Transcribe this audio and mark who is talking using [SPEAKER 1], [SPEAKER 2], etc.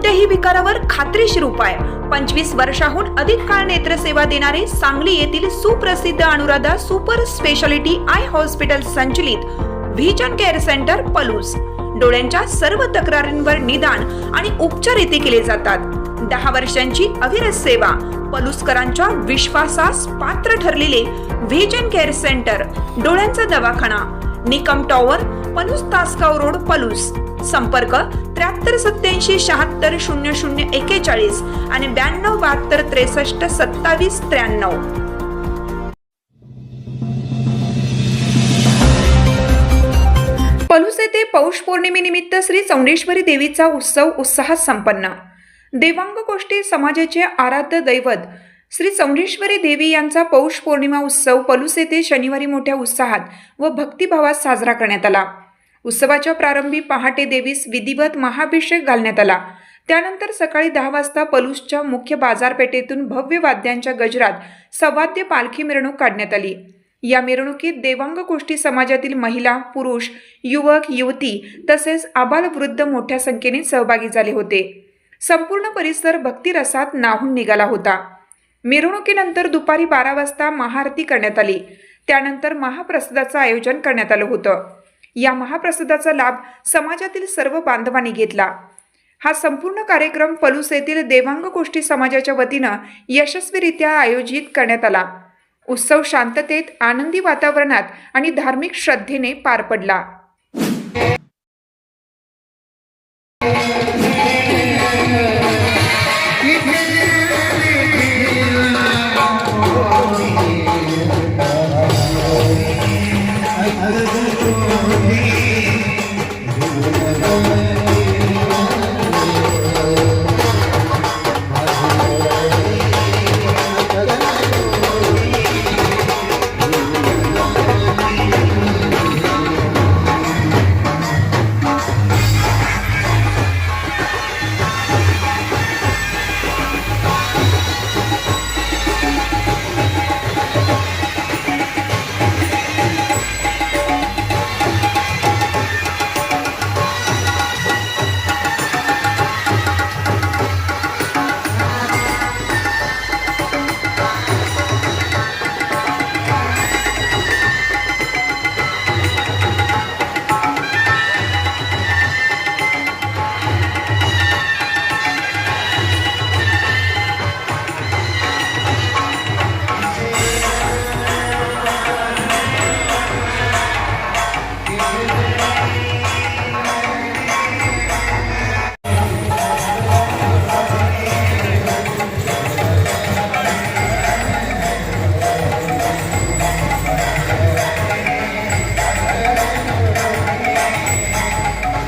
[SPEAKER 1] कोणत्याही विकारावर खात्रीशीर उपाय। 25 वर्षाहून अधिक काळ नेत्रसेवा देणारे सांगली येथील सुप्रसिद्ध Anuradha super speciality I hospital संचलित व्हिजन केअर सेंटर पलूस। डोळ्यांच्या सर्व तक्रारींवर निदान आणि उपचार येथे केले जातात। 10 वर्षांची अविरत सेवा। पलूसकरांच्या विश्वासास पात्र ठरलेले व्हिजन केअर सेंटर, डोळ्यांचा दवाखाना, निकम टॉवर, पलूस तासगाव रोड, पलूस। संपर्क 7387760041 आणि 9272632793। पलूस येथे पौष पौर्णिमेनिमित्त श्री चौंडेश्वरी देवीचा उत्सव उत्साहात संपन्न। देवांग गोष्टी समाजाचे आराध्य दैवत श्री चौंडेश्वरी देवी यांचा पौष पौर्णिमा उत्सव पलूस येथे शनिवारी मोठ्या उत्साहात व भक्तिभावात साजरा करण्यात आला। उत्सवाच्या प्रारंभी पहाटे देवीस विधिवत महाअभिषेक घालण्यात आला। त्यानंतर सकाळी 10 वाजता पलूसच्या मुख्य बाजारपेठेतून भव्य वाद्यांच्या गजरात सवाद्य पालखी मिरवणूक काढण्यात आली। या मिरवणुकीत देवांग गोष्टी समाजातील महिला, पुरुष, युवक, युवती तसेच आबालवृद्ध मोठ्या संख्येने सहभागी झाले होते। संपूर्ण परिसर भक्तिरसात न्हाऊन निघाला होता। मिरवणुकीनंतर दुपारी 12 वाजता महाआरती करण्यात आली। त्यानंतर महाप्रसादाचं आयोजन करण्यात आलं होतं। या महाप्रसादाचा लाभ समाजातील सर्व बांधवांनी घेतला। हा संपूर्ण कार्यक्रम पलूस येथील देवांग गोष्टी समाजाच्या वतीनं यशस्वीरित्या आयोजित करण्यात आला। उत्सव शांततेत, आनंदी वातावरणात आणि धार्मिक श्रद्धेने पार पडला।